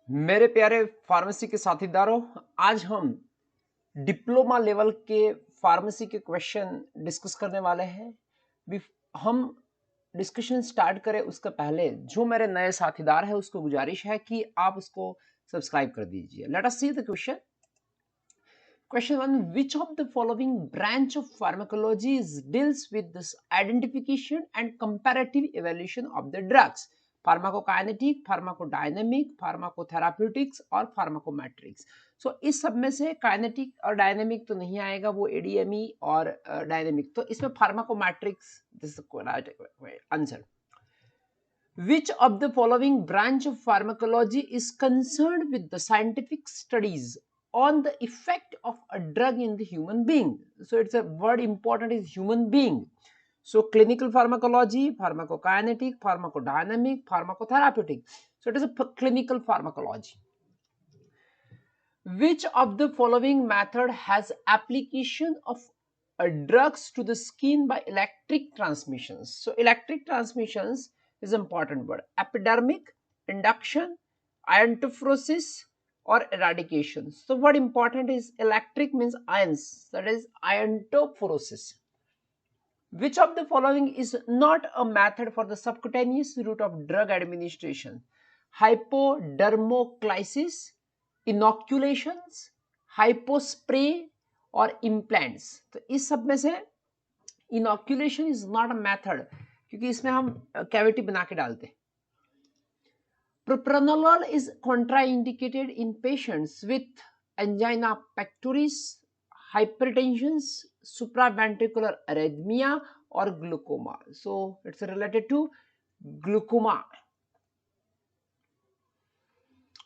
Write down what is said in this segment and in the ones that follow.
मेरे प्यारे फार्मेसी के साथीदारों, आज हम डिप्लोमा लेवल के फार्मेसी के क्वेश्चन डिस्कस करने वाले हैं। हम डिस्कशन स्टार्ट करें उसके पहले जो मेरे नए साथीदार है उसको गुजारिश है कि आप उसको सब्सक्राइब कर दीजिए। Let us see the question. Question 1. Which of the following branch of pharmacology deals with this identification and comparative evaluation of the drugs? Pharmacokinetic, pharmacodynamic, pharmacotherapeutics और फार्माकोमेट्रिक्स। सो इस सब में से काइनेटिक और डायनेमिक तो नहीं आएगा, वो एडीएमई और डायनेमिक। तो इसमें pharmacometrics this is answer. Which of the following branch of pharmacology is concerned with the scientific studies on the effect of a drug in the human being? So it's a word important is human being. So clinical pharmacology, pharmacokinetic, pharmacodynamic, pharmacotherapeutic. So it is a clinical pharmacology. Which of the following method has application of drugs to the skin by electric transmissions? So electric transmissions is important word. Epidermic, induction, iontophoresis or eradication. So what important is electric means ions, that is iontophoresis. Which of the following is not a method for the subcutaneous route of drug administration? Hypodermoclysis, inoculations, hypospray और implants। तो इस सब में से inoculation is not a method क्योंकि इसमें हम cavity बना के डालते हैं। Propranolol is contraindicated in patients with angina pectoris, hypertension, supraventricular arrhythmia or glaucoma. So it's related to glaucoma.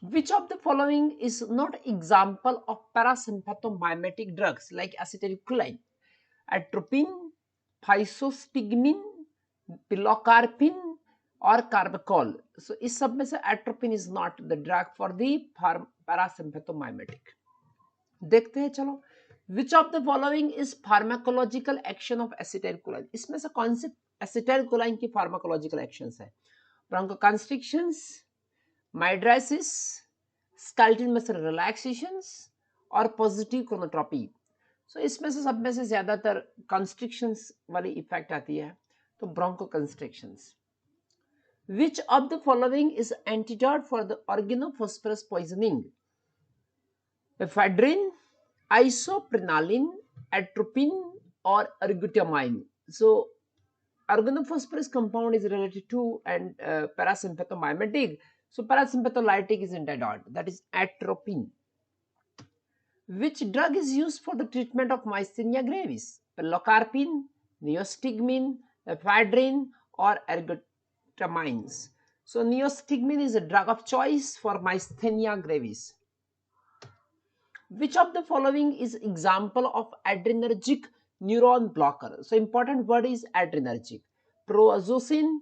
Which of the following is not example of parasympathomimetic drugs like acetylcholine, atropine, physostigmine, pilocarpine or carbachol? So इस सब में से atropine is not the drug for the parasympathomimetic. देखते हैं चलो। Which of the following is pharmacological action of acetylcholine? इसमें से कौन से acetylcholine की pharmacological actions है? Bronchoconstrictions, mydriasis, skeletal muscle relaxations और positive chronotropy. So इसमें से सब में से ज्यादातर constrictions वाली इफेक्ट आती है, तो bronchoconstrictions. Which of the following is antidote for the organophosphorus poisoning? Ephedrine, isoprenaline, atropine or ergotamine. So organophosphorus compound is related to and parasympathomimetic. So parasympatholytic is antidote, that is atropine. Which drug is used for the treatment of myasthenia gravis? Pilocarpine, neostigmine, ephedrine or ergotamines. So neostigmine is a drug of choice for myasthenia gravis. Which of the following is example of adrenergic neuron blocker? So important word is adrenergic. Proazosin,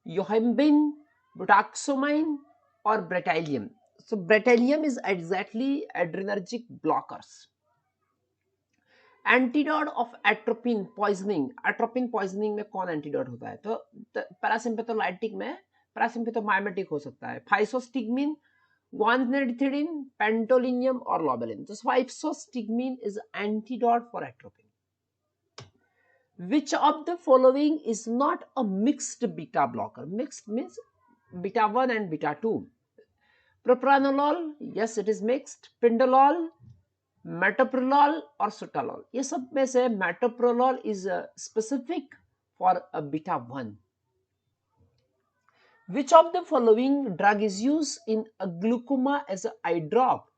yohimbine, butaxamine or bretylium. So bretylium is exactly adrenergic blockers. Antidote of atropine poisoning. Atropine poisoning में कौन antidote होता है? तो parasympatholytic में parasympathomimetic हो सकता है. Physostigmine, guanethidine, pantolinium or lobeline. So physostigmine is antidote for atropine. Which of the following is not a mixed beta blocker? Mixed means beta 1 and beta 2. Propranolol, yes it is mixed. Pindolol, metoprolol or sotalol. ये सब में से metoprolol is specific for a beta 1. Which of the following drug is used in a glaucoma as an eye drop?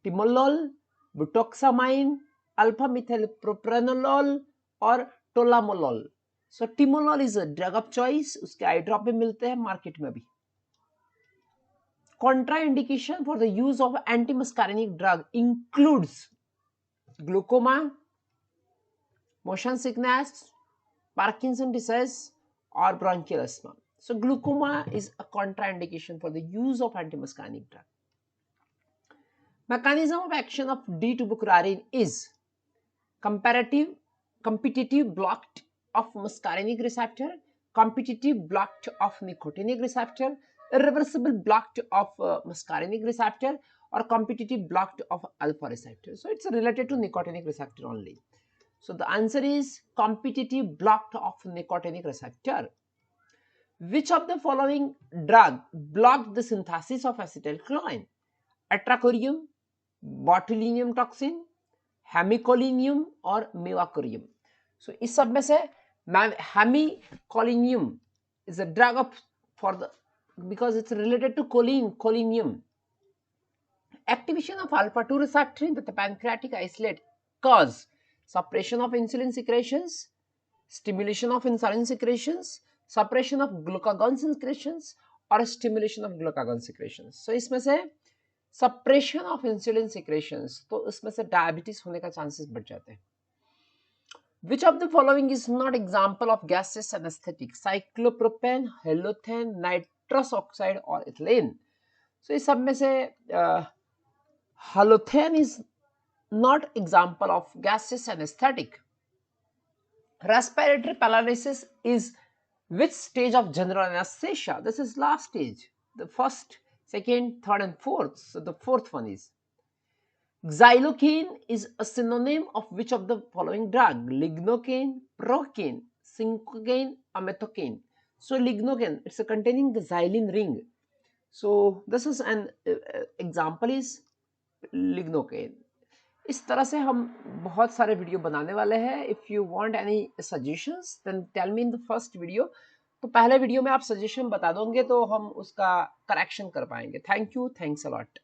Timolol, butoxamine, alpha-methylpropranolol or tolamolol. So timolol is a drug of choice. उसके eye drop में मिलते हैं market में भी. Contraindication for the use of antimuscarinic drug includes glaucoma, motion sickness, Parkinson disease or bronchial asthma. So glaucoma is a contraindication for the use of antimuscarinic drug. Mechanism of action of D-tuberculin is competitive blocked of muscarinic receptor, competitive blocked of nicotinic receptor, irreversible blocked of muscarinic receptor or competitive blocked of alpha receptor. So it's related to nicotinic receptor only. So the answer is competitive blocked of nicotinic receptor. Which of the following drug blocked the synthesis of acetylcholine? Atracurium, botulinum toxin, hemicoline और mevacurium. So इस सब में से hemicoline is a drug of for the because it's related to colinium. Activation of alpha 2 receptor in the pancreatic islets cause suppression of insulin secretions, stimulation of insulin secretions, suppression of glucagon secretions और stimulation of glucagon secretions. So इसमें से suppression of insulin secretions, तो इसमें से diabetes होने का chances बढ़ जाते हैं. Which of the following is not example of gaseous anesthetic? Cyclopropane, halothane, nitrous oxide और ethylene. So इस सब में से halothane is not example of gaseous anesthetic. Respiratory paralysis is which stage of general anesthesia? This is last stage. The first, second, third and fourth. So the fourth one is xylocaine is a synonym of which of the following drug? Lignocaine, procaine, cincocaine, amethocane. So lignocaine, it's a containing the xylene ring. So this is an example is lignocaine. इस तरह से हम बहुत सारे video बनाने वाले हैं. If you want any suggestions then tell me in the first video. तो पहले वीडियो में आप सजेशन बता दोगे तो हम उसका करेक्शन कर पाएंगे. Thank you, thanks a lot.